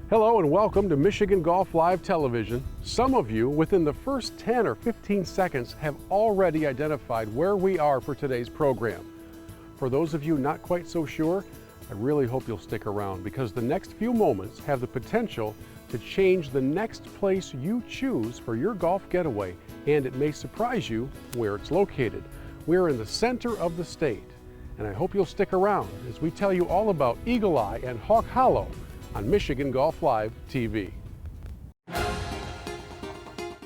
Hello and welcome to Michigan Golf Live Television. Some of you, within the first 10 or 15 seconds, have already identified where we are for today's program. For those of you not quite so sure, I really hope you'll stick around because the next few moments have the potential to change the next place you choose for your golf getaway, and it may surprise you where it's located. We're in the center of the state, and I hope you'll stick around as we tell you all about Eagle Eye and Hawk Hollow on Michigan Golf Live TV.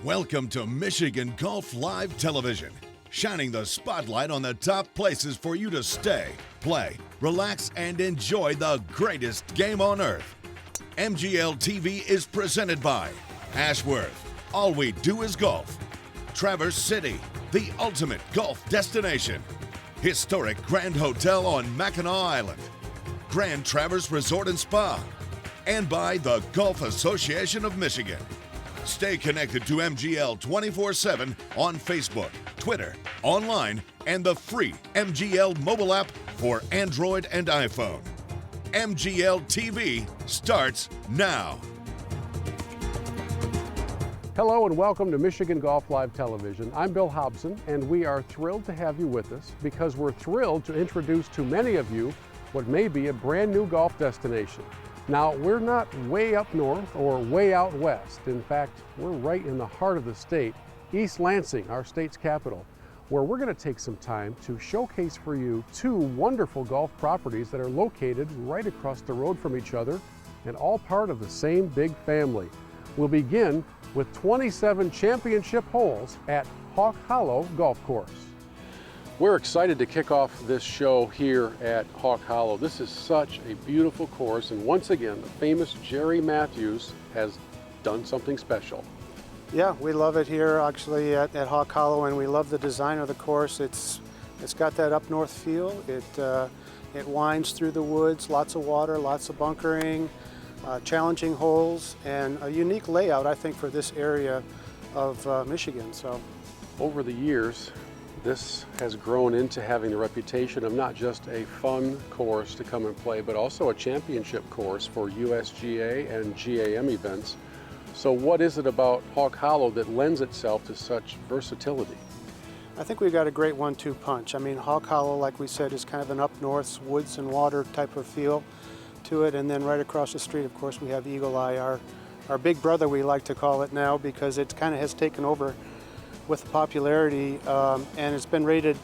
Welcome to Michigan Golf Live Television, shining the spotlight on the top places for you to stay, play, relax, and enjoy the greatest game on earth. MGL-TV is presented by Ashworth, All We Do Is Golf, Traverse City, the ultimate golf destination, Historic Grand Hotel on Mackinac Island, Grand Traverse Resort and Spa, and by the Golf Association of Michigan. Stay connected to MGL 24/7 on Facebook, Twitter, online, and the free MGL mobile app for Android and iPhone. MGL TV starts now. Hello and welcome to Michigan Golf Live Television. I'm Bill Hobson, and we are thrilled to have you with us because we're thrilled to introduce to many of you what may be a brand new golf destination. Now, we're not way up north or way out west. In fact, we're right in the heart of the state, East Lansing, our state's capital, where we're going to take some time to showcase for you two wonderful golf properties that are located right across the road from each other and all part of the same big family. We'll begin with 27 championship holes at Hawk Hollow Golf Course. We're excited to kick off this show here at Hawk Hollow. This is such a beautiful course, and once again, the famous Jerry Matthews has done something special. Yeah, we love it here actually at Hawk Hollow, and we love the design of the course. It's got that up north feel. It winds through the woods, lots of water, lots of bunkering, challenging holes, and a unique layout, I think, for this area of Michigan. So, over the years, this has grown into having the reputation of not just a fun course to come and play, but also a championship course for USGA and GAM events. So what is it about Hawk Hollow that lends itself to such versatility? I think we've got a great 1-2 punch. I mean, Hawk Hollow, like we said, is kind of an up north woods and water type of feel to it. And then right across the street, of course, we have Eagle Eye, our big brother, we like to call it now, because it kind of has taken over with popularity, and it's been rated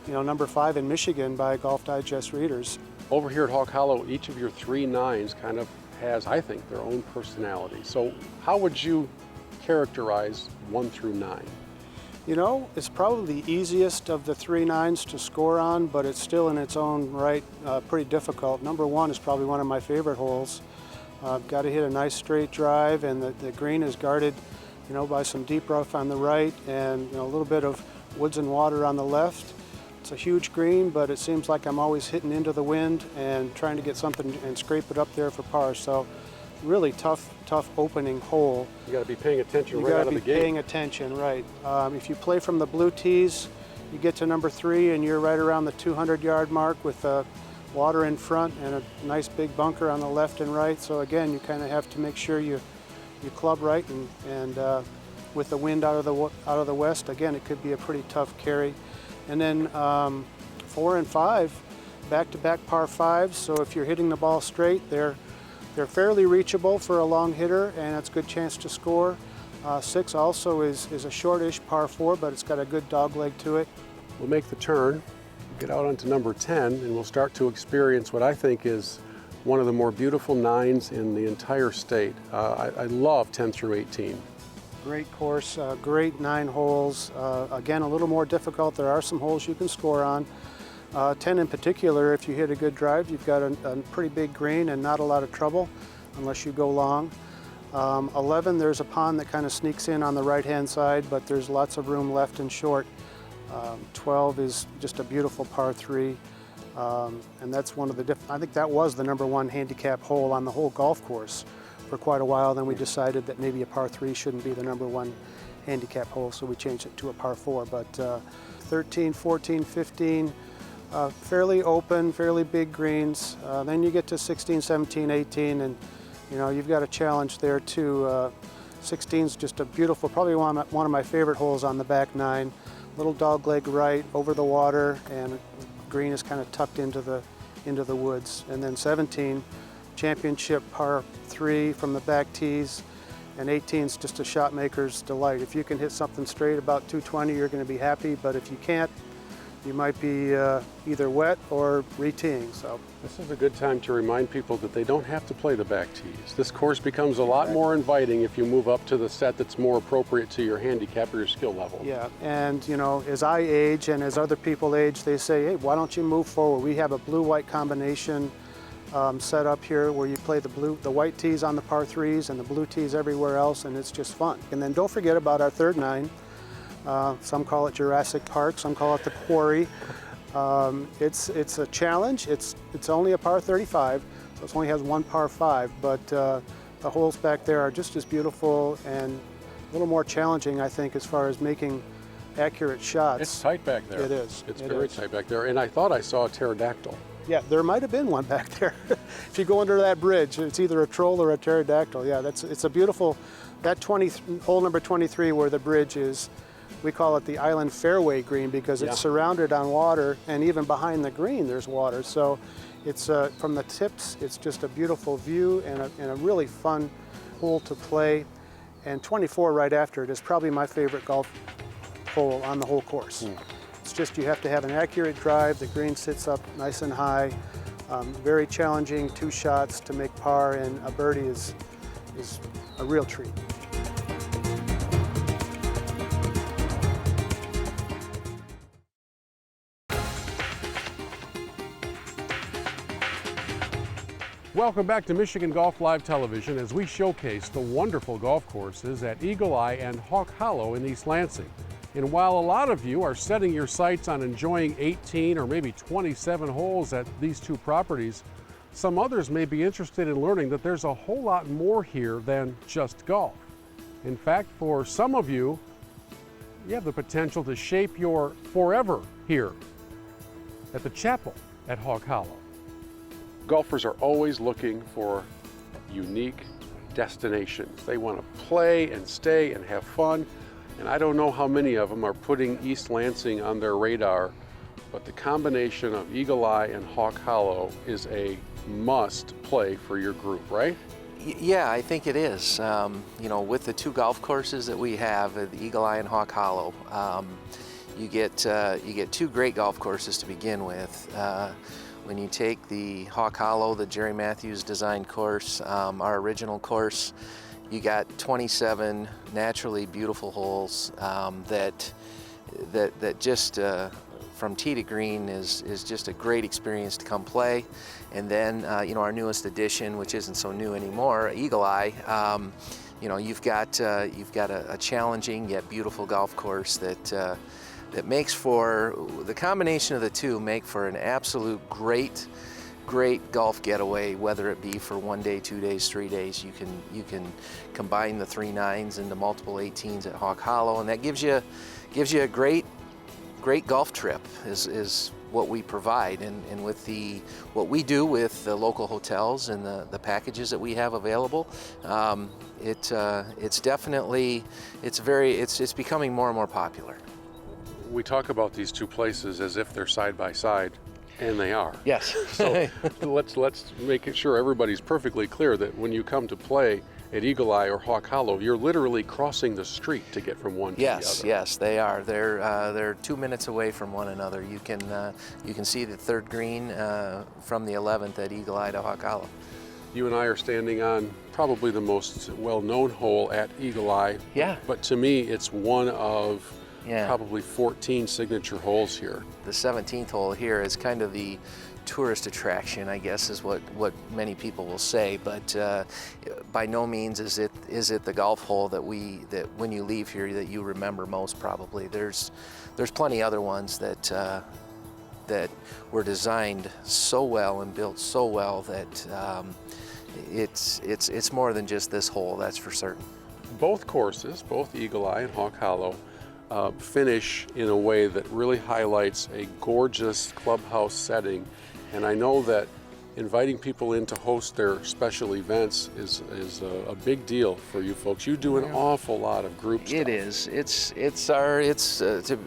number 5 in Michigan by Golf Digest readers. Over here at Hawk Hollow, each of your 3 nines kind of has, I think, their own personality. So how would you characterize 1 through 9? You know, it's probably the easiest of the 3 nines to score on, but it's still in its own right pretty difficult. Number 1 is probably one of my favorite holes. Got to hit a nice straight drive, and the green is guarded by some deep rough on the right and a little bit of woods and water on the left. It's a huge green, but it seems like I'm always hitting into the wind and trying to get something and scrape it up there for par. So really tough opening hole. You got to be paying attention right out of the gate. You got to be paying attention, right. If you play from the blue tees, you get to number 3 and you're right around the 200-yard mark with water in front and a nice big bunker on the left and right. So again, you kind of have to make sure you club right, and with the wind out of the west, again, it could be a pretty tough carry. And then 4 and 5, back-to-back par 5s. So if you're hitting the ball straight, they're fairly reachable for a long hitter, and it's a good chance to score. 6 also is a shortish par 4, but it's got a good dog leg to it. We'll make the turn, get out onto number 10, and we'll start to experience what I think is one of the more beautiful 9s in the entire state. I love 10 through 18. Great course, great 9 holes. Again, a little more difficult. There are some holes you can score on. 10 in particular, if you hit a good drive, you've got a pretty big green and not a lot of trouble unless you go long. 11, there's a pond that kind of sneaks in on the right-hand side, but there's lots of room left and short. 12 is just a beautiful par 3. And that's one of the I think that was the number 1 handicap hole on the whole golf course for quite a while. Then we decided that maybe a par 3 shouldn't be the number 1 handicap hole, so we changed it to a par 4. But 13, 14, 15, fairly open, fairly big greens. Then you get to 16, 17, 18, and You know, you've got a challenge there too. 16's just a beautiful, probably one of my favorite holes on the back nine. Little dogleg right over the water, and green is kind of tucked into the woods. And then 17, championship par 3 from the back tees, and 18's just a shot maker's delight. If you can hit something straight about 220, you're going to be happy, but if you can't, you might be either wet or re-teeing. So this is a good time to remind people that they don't have to play the back tees. This course becomes a lot more inviting if you move up to the set that's more appropriate to your handicap or your skill level. Yeah, and you know, as I age and as other people age, they say, hey, why don't you move forward? We have a blue-white combination set up here where you play the white tees on the par 3s and the blue tees everywhere else, and it's just fun. And then don't forget about our third nine. Some call it Jurassic Park, some call it the Quarry. It's a challenge. It's only a par 35, so it only has one par 5, but the holes back there are just as beautiful and a little more challenging, I think, as far as making accurate shots. It's tight back there. It is. It's very tight back there, and I thought I saw a pterodactyl. Yeah, there might have been one back there. If you go under that bridge, it's either a troll or a pterodactyl. Yeah, it's a beautiful, that hole number 23 where the bridge is, we call it the Island Fairway green because it's surrounded on water, and even behind the green there's water. So it's from the tips, it's just a beautiful view and a really fun hole to play. And 24 right after it is probably my favorite golf hole on the whole course. It's just you have to have an accurate drive. The green sits up nice and high. Very challenging 2 shots to make par, and a birdie is a real treat. Welcome back to Michigan Golf Live Television as we showcase the wonderful golf courses at Eagle Eye and Hawk Hollow in East Lansing. And while a lot of you are setting your sights on enjoying 18 or maybe 27 holes at these two properties, some others may be interested in learning that there's a whole lot more here than just golf. In fact, for some of you, you have the potential to shape your forever here at the chapel at Hawk Hollow. Golfers are always looking for unique destinations. They want to play and stay and have fun. And I don't know how many of them are putting East Lansing on their radar, but the combination of Eagle Eye and Hawk Hollow is a must play for your group, right? Yeah, I think it is. You know, with the 2 golf courses that we have at Eagle Eye and Hawk Hollow, you get 2 great golf courses to begin with. When you take the Hawk Hollow, the Jerry Matthews designed course, our original course, you got 27 naturally beautiful holes that just from tee to green is just a great experience to come play. And then you know, our newest addition, which isn't so new anymore, Eagle Eye. You know, you've got a challenging yet beautiful golf course that makes for, the combination of the 2 make for an absolute great golf getaway, whether it be for 1 day, 2 days, 3 days. You can combine the 3 9s into multiple 18s at Hawk Hollow, and that gives you a great golf trip is what we provide. And with what we do with the local hotels and the packages that we have available, it's definitely, it's becoming more and more popular. We talk about these 2 places as if they're side by side, and they are. Yes. So let's make sure everybody's perfectly clear that when you come to play at Eagle Eye or Hawk Hollow, you're literally crossing the street to get from one to the other. Yes, they are. They're 2 minutes away from one another. You can see the 3rd green from the 11th at Eagle Eye to Hawk Hollow. You and I are standing on probably the most well-known hole at Eagle Eye. Yeah. But to me, it's one of Yeah. probably 14 signature holes here. The 17th hole here is kind of the tourist attraction, I guess, is what many people will say. But by no means is it the golf hole that when you leave here that you remember most. Probably there's plenty other ones that were designed so well and built so well that it's more than just this hole. That's for certain. Both courses, both Eagle Eye and Hawk Hollow, finish in a way that really highlights a gorgeous clubhouse setting. And I know that inviting people in to host their special events is a big deal for you folks. You do an awful lot of group stuff. It is. To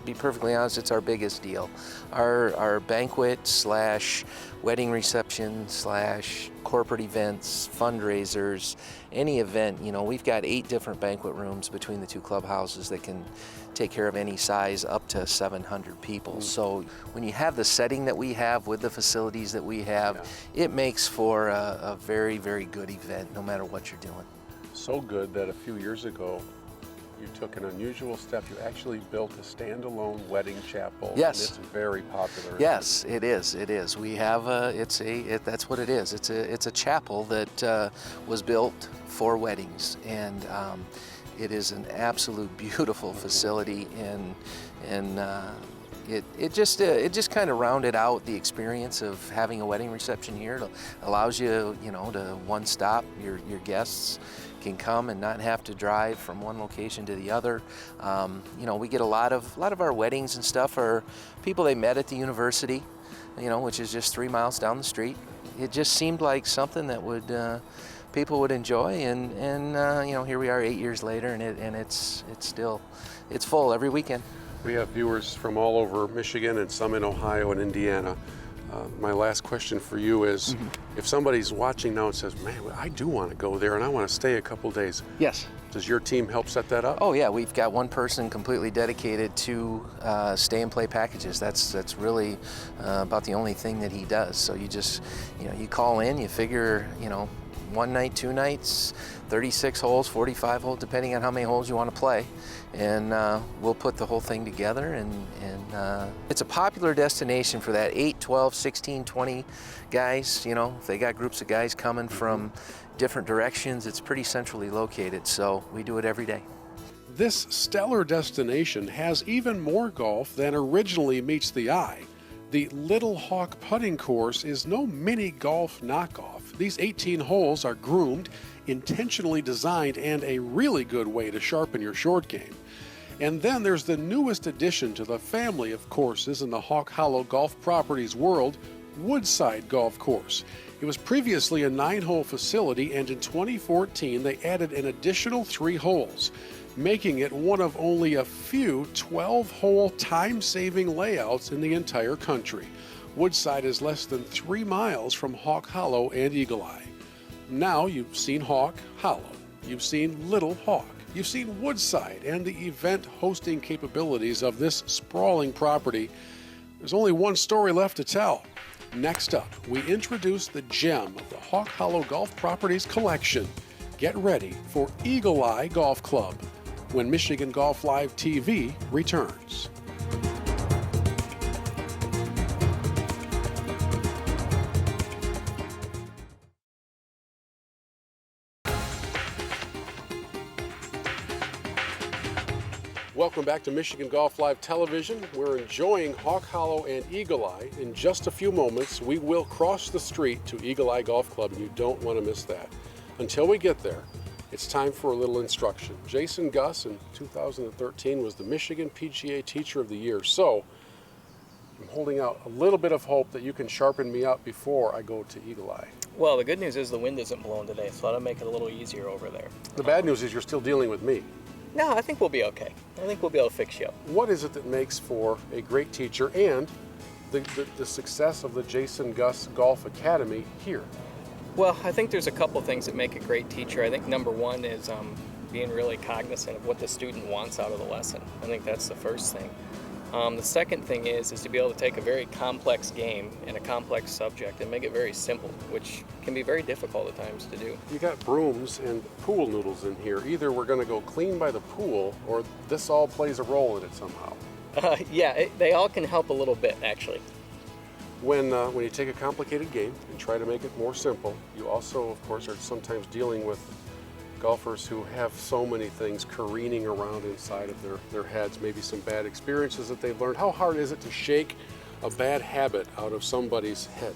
be perfectly honest, it's our biggest deal. Our banquet slash wedding reception slash corporate events, fundraisers, any event, you know, we've got 8 different banquet rooms between the 2 clubhouses that can take care of any size up to 700 people. So when you have the setting that we have with the facilities that we have, it makes for a very, very good event no matter what you're doing. So good that a few years ago you took an unusual step. You actually built a standalone wedding chapel. Yes. And it's very popular. Yes, it is. It is. We have that's what it is. It's a chapel that was built for weddings, and it is an absolute beautiful facility, and it just kind of rounded out the experience of having a wedding reception here. It allows you, you know, to one stop. Your guests can come and not have to drive from one location to the other. You know, we get a lot of our weddings and stuff are people they met at the university, you know, which is just 3 miles down the street. It just seemed like something that would people would enjoy, and you know, here we are 8 years later, and it's still full every weekend. We have viewers from all over Michigan and some in Ohio and Indiana. My last question for you is, if somebody's watching now and says, man, I do want to go there and I want to stay a couple days. Yes. Does your team help set that up? Oh yeah, we've got one person completely dedicated to stay and play packages. That's really about the only thing that he does. So you just, you know, you call in, you figure, you know, 1 night, 2 nights, 36 holes, 45 holes, depending on how many holes you want to play. And we'll put the whole thing together, and it's a popular destination for that 8, 12, 16, 20 guys. You know, if they got groups of guys coming from different directions, it's pretty centrally located, so we do it every day. This stellar destination has even more golf than originally meets the eye. The Little Hawk putting course is no mini golf knockoff. These 18 holes are groomed, intentionally designed, and a really good way to sharpen your short game. And then there's the newest addition to the family of courses in the Hawk Hollow Golf Properties world, Woodside Golf Course. It was previously a 9-hole facility, and in 2014 they added an additional 3 holes, making it one of only a few 12-hole time-saving layouts in the entire country. Woodside is less than 3 miles from Hawk Hollow and Eagle Eye. Now you've seen Hawk Hollow, you've seen Little Hawk, you've seen Woodside and the event hosting capabilities of this sprawling property. There's only one story left to tell. Next up, we introduce the gem of the Hawk Hollow Golf Properties collection. Get ready for Eagle Eye Golf Club when Michigan Golf Live TV returns. Welcome back to Michigan Golf Live Television. We're enjoying Hawk Hollow and Eagle Eye. In just a few moments, we will cross the street to Eagle Eye Golf Club, and you don't want to miss that. Until we get there, it's time for a little instruction. Jason Gus in 2013 was the Michigan PGA Teacher of the Year, so I'm holding out a little bit of hope that you can sharpen me up before I go to Eagle Eye. Well, the good news is the wind isn't blowing today, so that'll make it a little easier over there. The bad news is you're still dealing with me. No, I think we'll be okay. I think we'll be able to fix you up. What is it that makes for a great teacher and the success of the Jason Gus Golf Academy here? Well, I think there's a couple things that make a great teacher. I think number one is being really cognizant of what the student wants out of the lesson. I think that's the first thing. The second thing is to be able to take a very complex game and a complex subject and make it very simple, which can be very difficult at times to do. You got brooms and pool noodles in here. Either we're going to go clean by the pool, or this all plays a role in it somehow. They all can help a little bit, actually. When you take a complicated game and try to make it more simple, you also, of course, are sometimes dealing with golfers who have so many things careening around inside of their heads, maybe some bad experiences that they've learned. How hard is it to shake a bad habit out of somebody's head?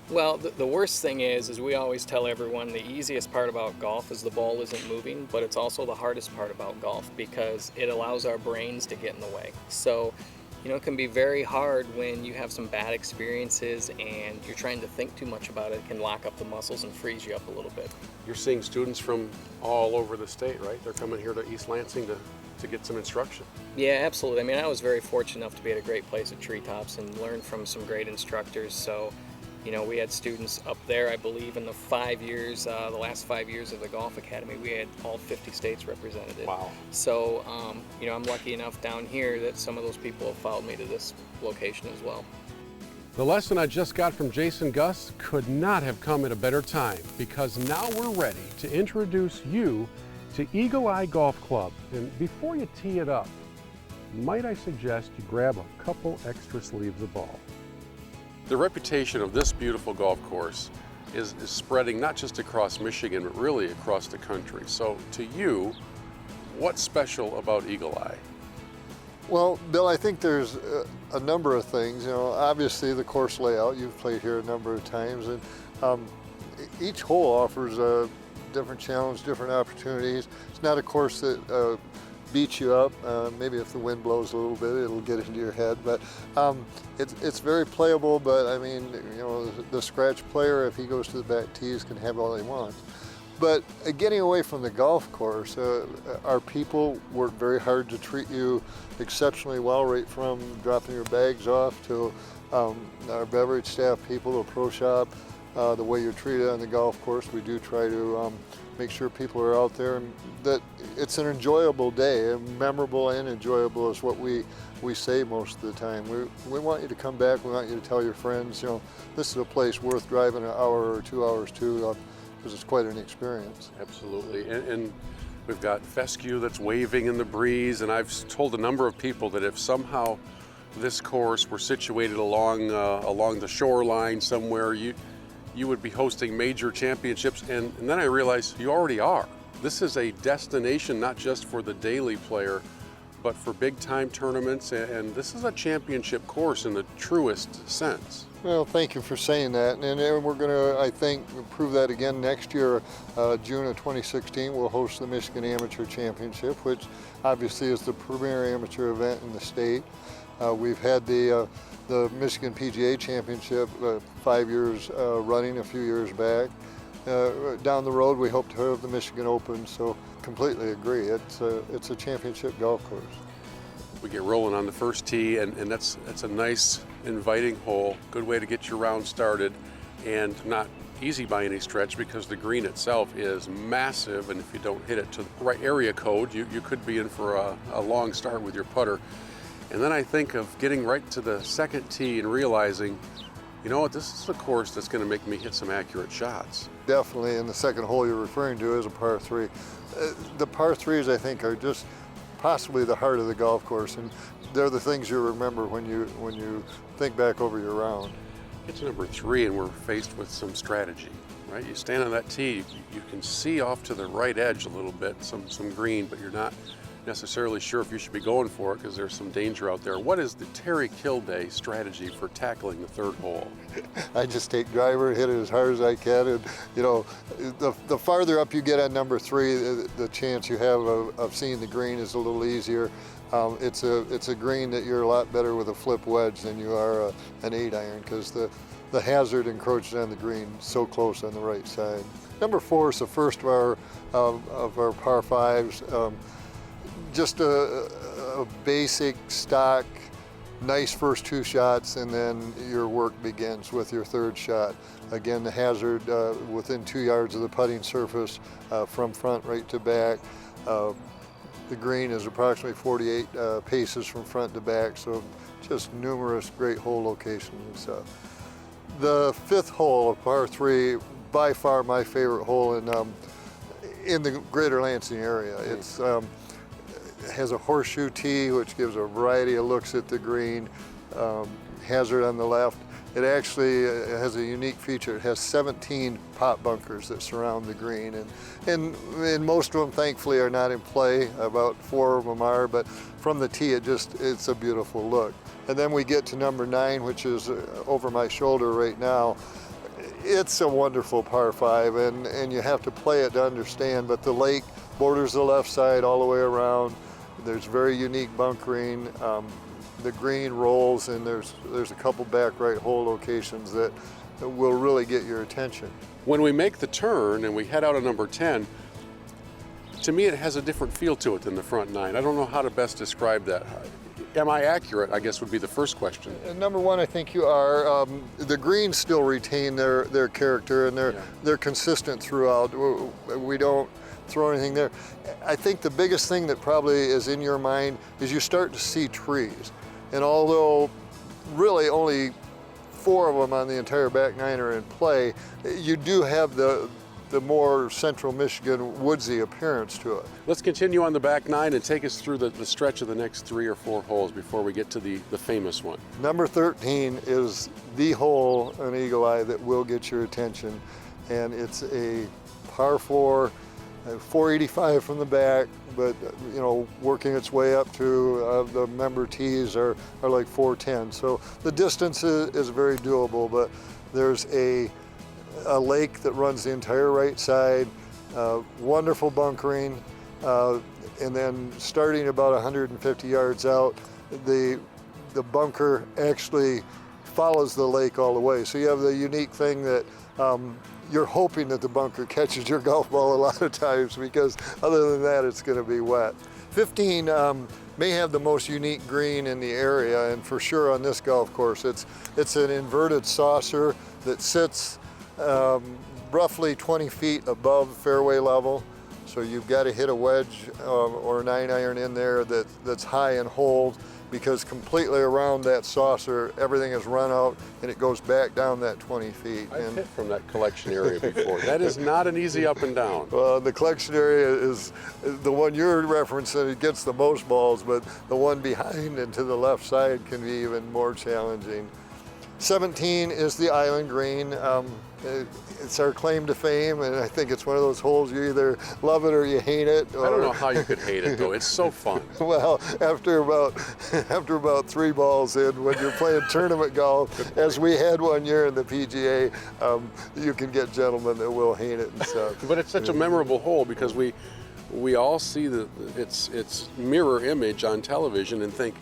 Well, the worst thing is we always tell everyone the easiest part about golf is the ball isn't moving, but it's also the hardest part about golf because it allows our brains to get in the way. So it can be very hard when you have some bad experiences and you're trying to think too much about it. It can lock up the muscles and freeze you up a little bit. You're seeing students from all over the state, right? They're coming here to East Lansing to get some instruction. Yeah, absolutely. I mean, I was very fortunate enough to be at a great place at Treetops and learn from some great instructors. So, we had students up there, I believe, in the 5 years, the last 5 years of the Golf Academy, we had all 50 states represented. Wow. So, I'm lucky enough down here that some of those people have followed me to this location as well. The lesson I just got from Jason Gus could not have come at a better time, because now we're ready to introduce you to Eagle Eye Golf Club. And before you tee it up, might I suggest you grab a couple extra sleeves of ball. The reputation of this beautiful golf course is spreading not just across Michigan, but really across the country. So to you, what's special about Eagle Eye? Well, Bill, I think there's a number of things. Obviously the course layout, you've played here a number of times, and each hole offers a different challenge, different opportunities. It's not a course that beats you up. Maybe if the wind blows a little bit, it'll get into your head, but it's very playable. But I mean, the scratch player, if he goes to the back tees, can have all he wants. But getting away from the golf course, our people work very hard to treat you exceptionally well, right from dropping your bags off to our beverage staff people, the pro shop, the way you're treated on the golf course. We do try to make sure people are out there and that it's an enjoyable day. And memorable and enjoyable is what we say most of the time. We want you to come back. We want you to tell your friends, this is a place worth driving an hour or 2 hours to, because it's quite an experience. Absolutely. And we've got fescue that's waving in the breeze, and I've told a number of people that if somehow this course were situated along the shoreline somewhere, you would be hosting major championships, and then I realized you already are. This is a destination not just for the daily player, but for big time tournaments, and this is a championship course in the truest sense. Well, thank you for saying that, and we're going to, I think, prove that again next year. June of 2016, we'll host the Michigan Amateur Championship, which obviously is the premier amateur event in the state. We've had the Michigan PGA Championship 5 years running, a few years back. Down the road, we hope to have the Michigan Open, so completely agree. It's a championship golf course. We get rolling on the first tee, and that's a nice, inviting hole. Good way to get your round started, and not easy by any stretch because the green itself is massive, and if you don't hit it to the right area code, you could be in for a long start with your putter. And then I think of getting right to the second tee and realizing, you know what, this is a course that's going to make me hit some accurate shots. Definitely, and the second hole you're referring to is a par 3. The par 3s, I think, are just possibly the heart of the golf course, and they're the things you remember when you think back over your round. Get to number 3, and we're faced with some strategy, right? You stand on that tee, you can see off to the right edge a little bit, some green, but you're not necessarily sure if you should be going for it because there's some danger out there. What is the Terry Kilday strategy for tackling the third hole? I just take driver, hit it as hard as I can, and the farther up you get on number 3, the chance you have of seeing the green is a little easier. It's a green that you're a lot better with a flip wedge than you are an 8-iron because the hazard encroaches on the green so close on the right side. Number 4 is the first of our par 5s. Just a basic stock, nice first 2 shots, and then your work begins with your third shot. Again, the hazard within 2 yards of the putting surface from front right to back. The green is approximately 48 paces from front to back, so just numerous great hole locations. The 5th hole of par 3, by far my favorite hole in the greater Lansing area. It's has a horseshoe tee, which gives a variety of looks at the green. Hazard on the left. It actually has a unique feature. It has 17 pot bunkers that surround the green, and most of them, thankfully, are not in play. About 4 of them are, but from the tee, it's a beautiful look. And then we get to number 9, which is over my shoulder right now. It's a wonderful par 5, and you have to play it to understand, but the lake borders the left side all the way around. There's very unique bunkering. the green rolls, and there's a couple back right hole locations that will really get your attention. When we make the turn and we head out of number 10, to me it has a different feel to it than the front 9. I don't know how to best describe that. Am I accurate, I guess would be the first question. Number one, I think you are. The greens still retain their character, and they're consistent throughout. We don't throw anything there. I think the biggest thing that probably is in your mind is you start to see trees. And although really only 4 of them on the entire back 9 are in play, you do have the more central Michigan woodsy appearance to it. Let's continue on the back 9 and take us through the stretch of the next 3 or 4 holes before we get to the famous one. Number 13 is the hole on Eagle Eye that will get your attention, and it's a par 4, 485 from the back, but working its way up to the member tees are like 410. So the distance is very doable, but there's a lake that runs the entire right side, wonderful bunkering, and then starting about 150 yards out, the bunker actually follows the lake all the way. So you have the unique thing that you're hoping that the bunker catches your golf ball a lot of times, because other than that, it's going to be wet. 15 may have the most unique green in the area, and for sure on this golf course, it's an inverted saucer that sits roughly 20 feet above fairway level. So you've got to hit a wedge or 9-iron in there that's high and hold, because completely around that saucer, everything is run out and it goes back down that 20 feet. I've hit from that collection area before. That is not an easy up and down. Well, the collection area is the one you're referencing. It gets the most balls, but the one behind and to the left side can be even more challenging. 17 is the island green. It's our claim to fame, and I think it's one of those holes you either love it or you hate it. I don't know how you could hate it though. It's so fun. Well, after about 3 balls in, when you're playing tournament golf, as we had one year in the PGA, you can get gentlemen that will hate it and stuff. But it's such a memorable hole because we all see its mirror image on television and think,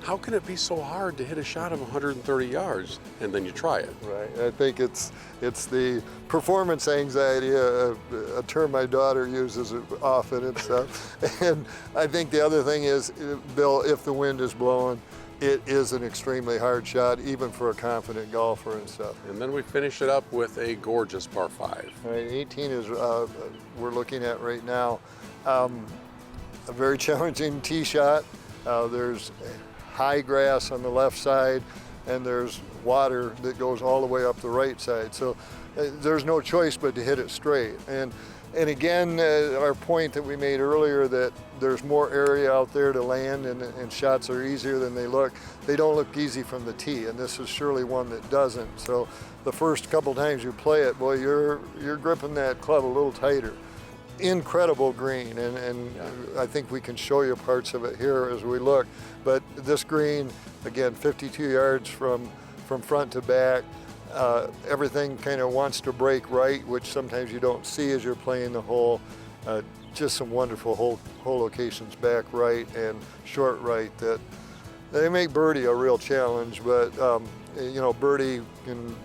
how can it be so hard to hit a shot of 130 yards? And then you try it. Right. I think it's the performance anxiety, a term my daughter uses often and stuff. And I think the other thing is, Bill, if the wind is blowing, it is an extremely hard shot, even for a confident golfer and stuff. And then we finish it up with a gorgeous par 5. All right, 18 is we're looking at right now. A very challenging tee shot. There's high grass on the left side, and there's water that goes all the way up the right side. So there's no choice but to hit it straight. And again, our point that we made earlier, that there's more area out there to land and shots are easier than they look. They don't look easy from the tee, and this is surely one that doesn't. So the first couple times you play it, boy, you're gripping that club a little tighter. Incredible green, and I think we can show you parts of it here as we look. But this green, again, 52 yards from front to back. Everything kind of wants to break right, which sometimes you don't see as you're playing the hole. Just some wonderful hole locations back right and short right that they make birdie a real challenge. But birdie,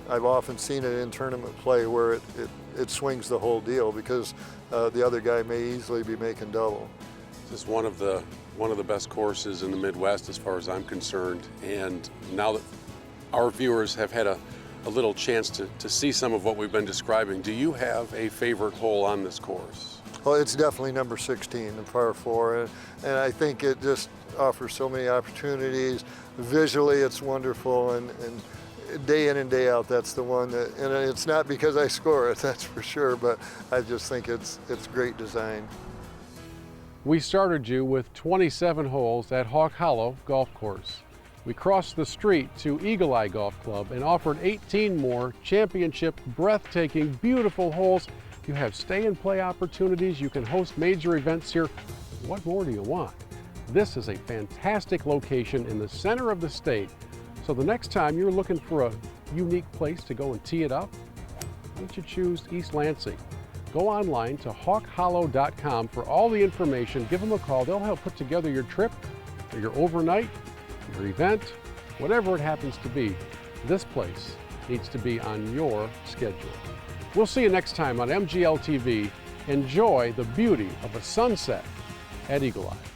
I've often seen it in tournament play where it swings the whole deal, because the other guy may easily be making double. This is one of the best courses in the Midwest as far as I'm concerned. And now that our viewers have had a little chance to see some of what we've been describing, do you have a favorite hole on this course? Well, it's definitely number 16, the par 4, and I think it just offers so many opportunities. Visually, it's wonderful, and day in and day out, that's the one that, and it's not because I score it, that's for sure, but I just think it's great design. We started you with 27 holes at Hawk Hollow Golf Course. We crossed the street to Eagle Eye Golf Club and offered 18 more championship, breathtaking, beautiful holes. You have stay and play opportunities. You can host major events here. What more do you want? This is a fantastic location in the center of the state. So the next time you're looking for a unique place to go and tee it up, why don't you choose East Lansing? Go online to hawkhollow.com for all the information. Give them a call. They'll help put together your trip or your overnight. your event, whatever it happens to be, this place needs to be on your schedule. We'll see you next time on MGL-TV. Enjoy the beauty of a sunset at Eagle Eye.